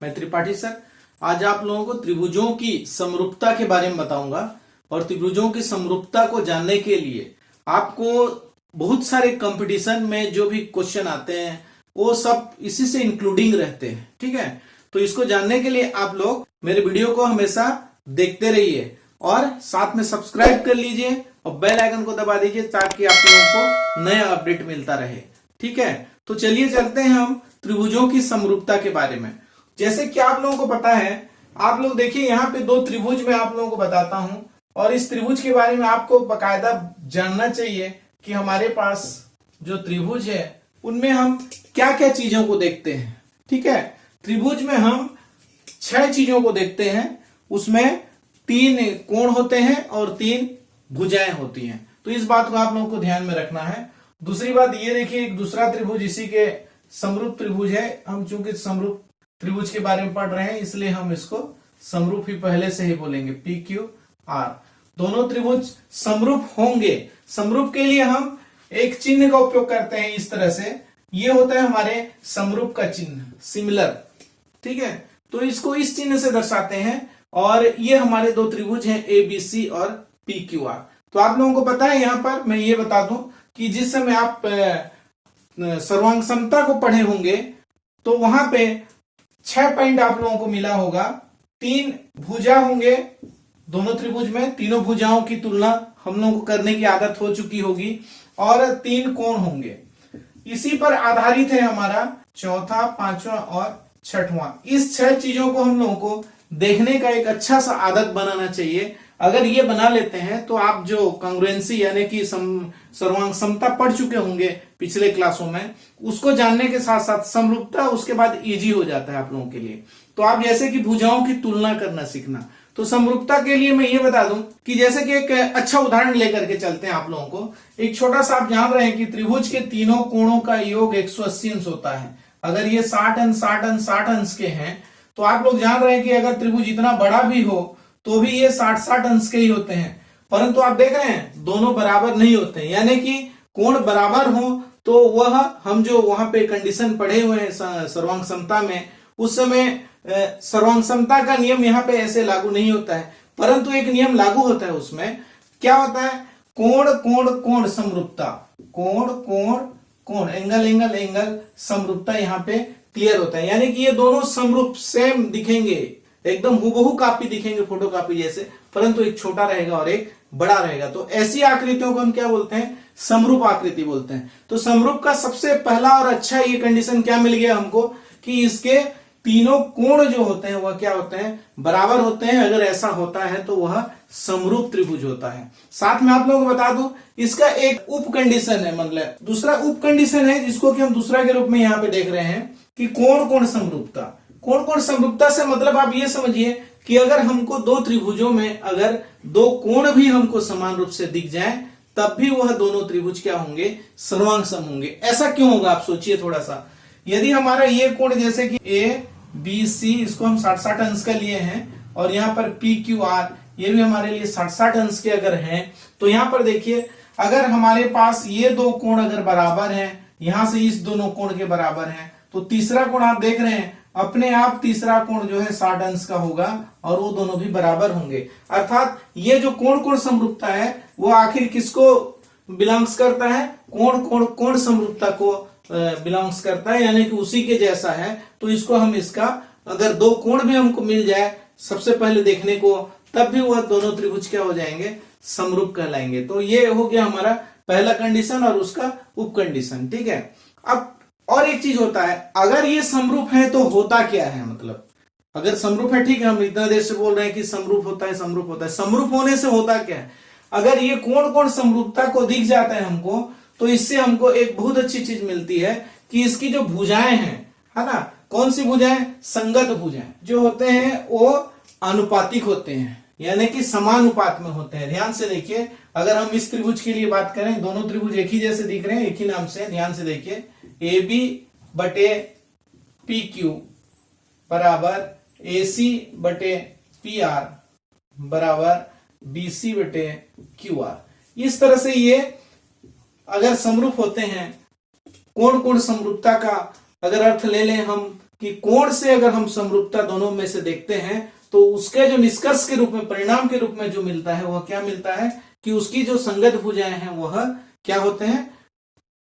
मैं त्रिपाठी सर आज आप लोगों को त्रिभुजों की समरूपता के बारे में बताऊंगा। और त्रिभुजों की समरूपता को जानने के लिए आपको बहुत सारे कंपटीशन में जो भी क्वेश्चन आते हैं वो सब इसी से इंक्लूडिंग रहते हैं। ठीक है, तो इसको जानने के लिए आप लोग मेरे वीडियो को हमेशा देखते रहिए और साथ में सब्सक्राइब कर लीजिए और बेल आइकन को दबा दीजिए ताकि आप लोगों को नया अपडेट मिलता रहे। ठीक है, तो चलिए चलते हैं हम त्रिभुजों की समरूपता के बारे में। जैसे कि आप लोगों को पता है, आप लोग देखिए यहाँ पे दो त्रिभुज मैं आप लोगों को बताता हूं और इस त्रिभुज के बारे में आपको बकायदा जानना चाहिए कि हमारे पास जो त्रिभुज है उनमें हम क्या क्या चीजों को देखते हैं। ठीक है, त्रिभुज में हम 6 चीजों को देखते हैं, उसमें 3 कोण होते हैं और 3 भुजाएं होती हैं। तो इस बात को आप लोगों को ध्यान में रखना है। दूसरी बात ये देखिए, एक दूसरा त्रिभुज इसी के समरूप त्रिभुज है। हम चूंकि समरूप त्रिभुज के बारे में पढ़ रहे हैं इसलिए हम इसको समरूप ही पहले से ही बोलेंगे, पी क्यू आर। दोनों त्रिभुज समरूप होंगे। समरूप के लिए हम एक चिन्ह का उपयोग करते हैं इस तरह से, ये होता है हमारे समरूप का चिन्ह, सिमिलर। ठीक है, तो इसको इस चिन्ह से दर्शाते हैं और ये हमारे दो त्रिभुज हैं ए बी सी और पी क्यू आर। तो आप लोगों को पता है, यहां पर मैं ये बता दूं कि जिस समय आप सर्वांग समता को पढ़े होंगे तो वहां पे 6 पॉइंट आप लोगों को मिला होगा। 3 भुजा होंगे दोनों त्रिभुज में, तीनों भुजाओं की तुलना हम लोगों को करने की आदत हो चुकी होगी और 3 कोण होंगे। इसी पर आधारित है हमारा चौथा, 5वां और 6वां। इस 6 चीजों को हम लोगों को देखने का एक अच्छा सा आदत बनाना चाहिए। अगर ये बना लेते हैं तो आप जो कांग्रुएंसी यानी कि सर्वांग समता पढ़ चुके होंगे पिछले क्लासों में, उसको जानने के साथ साथ समरूपता उसके बाद इजी हो जाता है आप लोगों के लिए। तो आप जैसे कि भुजाओं की तुलना करना सीखना। तो समरूपता के लिए मैं ये बता दूं कि जैसे कि एक अच्छा उदाहरण लेकर के चलते हैं आप लोगों को। एक छोटा सा आप जान रहे हैं कि त्रिभुज के तीनों कोणों का योग 180 अंश होता है। अगर ये 60 अंश 60 अंश 60 अंश के हैं तो आप लोग जान रहे हैं कि अगर त्रिभुज इतना बड़ा भी हो तो भी ये 60-60 अंश के ही होते हैं। परंतु आप देख रहे हैं दोनों बराबर नहीं होते हैं, यानी कि कोण बराबर हो तो वह हम जो वहां पे कंडीशन पढ़े हुए हैं सर्वांग समता में, उस समय सर्वांग समता का नियम यहाँ पे ऐसे लागू नहीं होता है। परंतु एक नियम लागू होता है, उसमें क्या होता है, कोण कोण कोण समरूपता, कोण कोण कोण, एंगल एंगल एंगल समरूपता यहाँ पे क्लियर होता है। यानी कि ये दोनों समरूप सेम दिखेंगे, एकदम हुबहू कॉपी दिखेंगे फोटो कॉपी जैसे, परंतु एक छोटा रहेगा और एक बड़ा रहेगा। तो ऐसी आकृतियों को हम क्या बोलते हैं, समरूप आकृति बोलते हैं। तो समरूप का सबसे पहला और अच्छा ये कंडीशन क्या मिल गया हमको कि इसके तीनों कोण जो होते हैं वह क्या होते हैं, बराबर होते हैं। अगर ऐसा होता है तो वह समरूप त्रिभुज होता है। साथ में आप लोगों को बता दूं, इसका एक उप कंडीशन है, मतलब दूसरा उप कंडीशन है जिसको कि हम दूसरा के रूप में यहाँ पे देख रहे हैं कि कोण कोण समरूपता। कोण कोण समरूपता से मतलब आप ये समझिए कि अगर हमको दो त्रिभुजों में अगर 2 कोण भी हमको समान रूप से दिख जाए तब भी वह दोनों त्रिभुज क्या होंगे, सर्वांग सम होंगे। ऐसा क्यों होगा आप सोचिए थोड़ा सा। यदि हमारा ये कोण जैसे कि ए बी सी, इसको हम 60-60 अंश का लिए हैं और यहाँ पर पी क्यू आर ये भी हमारे लिए 60-60 अंश के अगर हैं, तो यहाँ पर देखिए अगर हमारे पास ये 2 कोण अगर बराबर हैं, यहां से इस दोनों कोण के बराबर हैं, तो तीसरा कोण आप देख रहे हैं अपने आप तीसरा कोण जो है 60 अंश का होगा और वो दोनों भी बराबर होंगे। अर्थात ये जो कोण कोण समरूपता है वो आखिर किसको बिलोंग्स करता है, कोण कोण कोण समरूपता को बिलोंग्स करता है, यानी कि उसी के जैसा है। तो इसको हम इसका अगर 2 कोण भी हमको मिल जाए सबसे पहले देखने को, तब भी वह दोनों त्रिभुज क्या हो जाएंगे, समरूप कहलाएंगे। तो ये हो गया हमारा पहला कंडीशन और उसका उप कंडीशन। ठीक है, अब और एक चीज होता है, अगर ये समरूप है तो होता क्या है, मतलब अगर समरूप है, ठीक है हम इतना देर से बोल रहे हैं कि समरूप होता है समरूप होता है, समरूप होने से होता क्या है, अगर ये कोण कोण समरूपता को दिख जाता है हमको, तो इससे हमको एक बहुत अच्छी चीज मिलती है कि इसकी जो भुजाएं हैं, है ना, कौन सी भुजाएं, संगत भुजाएं जो होते हैं वो अनुपातिक होते हैं, यानी कि समानुपात में होते हैं। ध्यान से देखिए, अगर हम इस त्रिभुज के लिए बात करें, दोनों त्रिभुज एक ही जैसे दिख रहे हैं, एक ही नाम से, ध्यान से देखिए, ए बी बटे पी क्यू बराबर ए सी बटे पी आर बराबर बी सी बटे क्यू आर। इस तरह से ये अगर समरूप होते हैं, कोण कोण समरूपता का अगर अर्थ ले लें हम कि कोण से अगर हम समरूपता दोनों में से देखते हैं तो उसके जो निष्कर्ष के रूप में, परिणाम के रूप में जो मिलता है वह क्या मिलता है कि उसकी जो संगत भुजाएं हैं वह क्या होते हैं,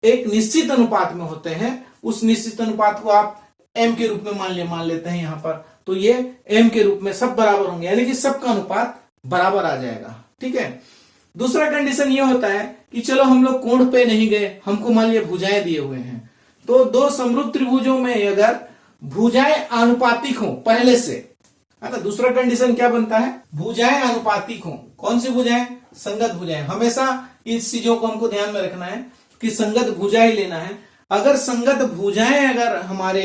एक निश्चित अनुपात में होते हैं। उस निश्चित अनुपात को आप m के रूप में मान लेते हैं यहां पर, तो ये m के रूप में सब बराबर होंगे, यानी कि सबका अनुपात बराबर आ जाएगा। ठीक है। दूसरा कंडीशन ये होता है कि चलो हम लोग कोण पे नहीं गए, हमको मान लिया भुजाएं दिए हुए हैं, तो दो समरूप त्रिभुजों में अगर भुजाएं आनुपातिक हो पहले से, है ना। दूसरा कंडीशन क्या बनता है, भुजाएं आनुपातिक हो। कौन सी भुजाएं, संगत भुजाएं। हमेशा इस चीजों को हमको ध्यान में रखना है कि संगत भुजा ही लेना है। अगर संगत भुजाएं अगर हमारे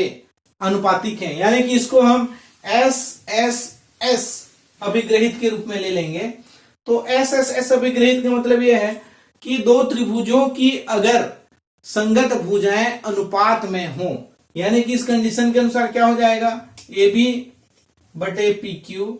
अनुपातिक हैं, यानी कि इसको हम एस एस एस अभिग्रहित के रूप में ले लेंगे, तो एस एस एस अभिग्रहित का मतलब यह है कि दो त्रिभुजों की अगर संगत भुजाएं अनुपात में हो, यानी कि इस कंडीशन के अनुसार क्या हो जाएगा, ए बी बटे पी क्यू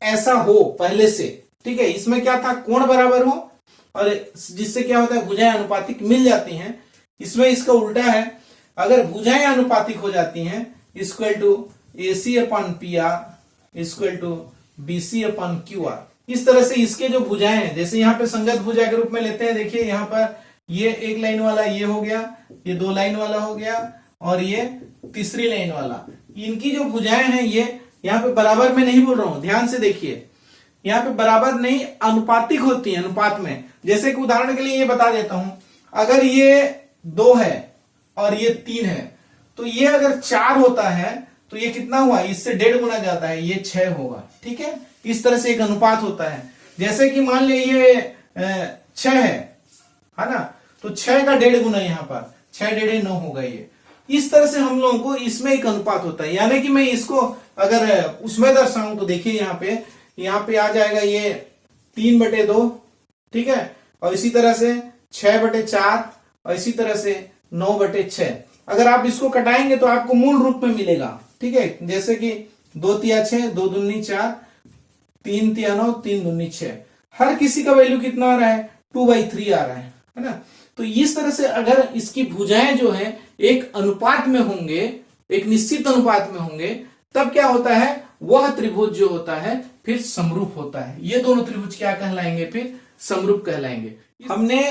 ऐसा हो पहले से। ठीक है। इसमें क्या था, कोण बराबर हो और जिससे क्या होता है भुजाएं अनुपातिक मिल जाती हैं। इसमें इसका उल्टा है, अगर भुजाएं अनुपातिक हो जाती हैं equal to A C upon P R equal to B C upon Q R. इस तरह से इसके जो भुजाएं हैं, जैसे यहाँ पे संगत भुजा के रूप में लेते हैं, देखिए यहाँ पर ये एक लाइन वाला ये हो गया, ये दो लाइन वाला हो गया और ये तीसरी लाइन वाला। इनकी जो भुजाएं हैं ये यहाँ पे बराबर में नहीं बोल रहा हूं, ध्यान से देखिए, यहाँ पे बराबर नहीं अनुपातिक होती है, अनुपात में। जैसे कि उदाहरण के लिए ये बता देता हूं, अगर ये 2 है और ये 3 है, तो ये अगर 4 होता है तो ये कितना हुआ, इससे 1.5 गुना जाता है, ये 6 होगा। ठीक है। इस तरह से एक अनुपात होता है। जैसे कि मान लीजिए ये 6 है ना, तो 6 का 1.5 गुना यहाँ पर 6 1.5 9 होगा ये। इस तरह से हम लोगों को इसमें एक अनुपात होता है, यानी कि मैं इसको अगर उसमें दर्शाऊं तो देखिए यहाँ पे आ जाएगा ये 3/2। ठीक है। और इसी तरह से 6/4 और इसी तरह से 9/6। अगर आप इसको कटाएंगे तो आपको मूल रूप में मिलेगा। ठीक है। जैसे कि 2 तिया 6, 2 दूनी 4, 3 तिया 9, 3 दूनी 6। हर किसी का वैल्यू कितना आ रहा है, 2/3 आ रहा है ना। तो इस तरह से अगर इसकी भुजाएं जो है एक अनुपात में होंगे, एक निश्चित अनुपात में होंगे, तब क्या होता है, वह त्रिभुज जो होता है फिर समरूप होता है। ये दोनों त्रिभुज क्या कहलाएंगे, फिर समरूप कहलाएंगे। हमने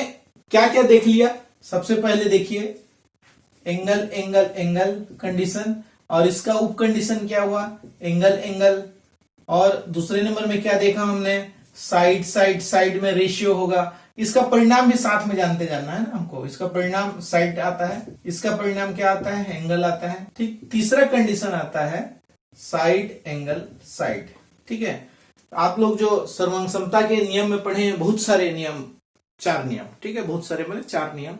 क्या क्या देख लिया, सबसे पहले देखिए एंगल एंगल एंगल कंडीशन, और इसका उप कंडीशन क्या हुआ, एंगल एंगल। और दूसरे नंबर में क्या देखा हमने, साइड साइड साइड में रेशियो होगा। इसका परिणाम भी साथ में जानते जाना है ना हमको। इसका परिणाम साइड आता है, इसका परिणाम क्या आता है, एंगल आता है। ठीक। तीसरा कंडीशन आता है साइड एंगल साइड। ठीक है। आप लोग जो सर्वांग समता के नियम में पढ़े हैं, बहुत सारे नियम, 4 नियम। ठीक है। बहुत सारे मैंने 4 नियम,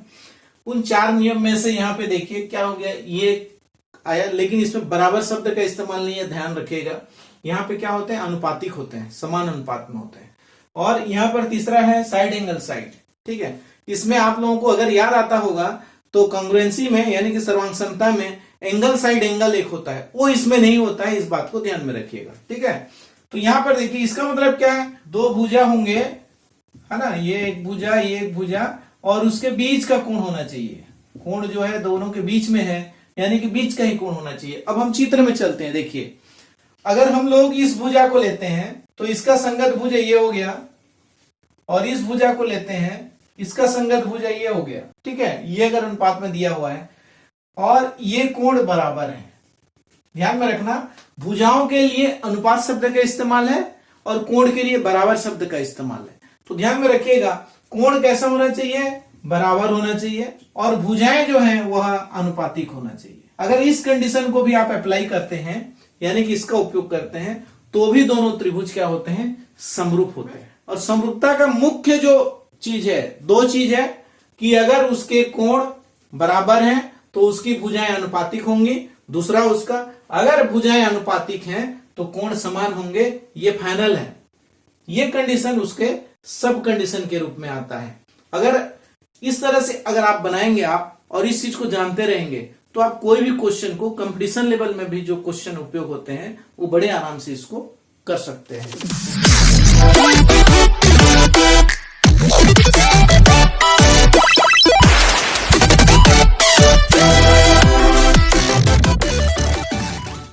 उन 4 नियम में से यहाँ पे देखिए क्या हो गया, ये आया, लेकिन इसमें बराबर शब्द का इस्तेमाल नहीं है, ध्यान रखिएगा। यहाँ पे क्या होते हैं, अनुपातिक होते हैं, समान अनुपात में होते हैं। और यहाँ पर तीसरा है साइड एंगल साइड। ठीक है। इसमें आप लोगों को अगर याद आता होगा तो कांग्रुएंसी में, यानी कि सर्वांग समता में एंगल साइड एंगल एक होता है, वो इसमें नहीं होता है। इस बात को ध्यान में रखिएगा। ठीक है। तो यहाँ पर देखिए इसका मतलब क्या है, 2 भुजा होंगे, है ना, ये एक भुजा, ये एक भुजा, और उसके बीच का कोण होना चाहिए। कोण जो है दोनों के बीच में है, यानी कि बीच का ही कोण होना चाहिए। अब हम चित्र में चलते हैं। देखिए अगर हम लोग इस भुजा को लेते हैं तो इसका संगत भुजा ये हो गया, और इस भुजा को लेते हैं, इसका संगत भुजा ये हो गया। ठीक है। ये अगर अनुपात में दिया हुआ है और ये कोण बराबर है, ध्यान में रखना, भुजाओं के लिए अनुपात शब्द का इस्तेमाल है और कोण के लिए बराबर शब्द का इस्तेमाल है। तो ध्यान में रखिएगा, कोण कैसा होना चाहिए, बराबर होना चाहिए, और भुजाएं जो है वह अनुपातिक होना चाहिए। अगर इस कंडीशन को भी आप अप्लाई करते हैं, यानी कि इसका उपयोग करते हैं, तो भी दोनों त्रिभुज क्या होते हैं, समरूप होते हैं। और समरूपता का मुख्य जो चीज है, 2 चीज है कि अगर उसके कोण बराबर हैं तो उसकी भुजाएं अनुपातिक होंगी। दूसरा उसका, अगर भुजाएं अनुपातिक हैं तो कोण समान होंगे। ये फाइनल है। ये कंडीशन उसके सब कंडीशन के रूप में आता है। अगर इस तरह से अगर आप बनाएंगे आप और इस चीज को जानते रहेंगे तो आप कोई भी क्वेश्चन को कंपटीशन लेवल में भी जो क्वेश्चन उपयोग होते हैं वो बड़े आराम से इसको कर सकते हैं।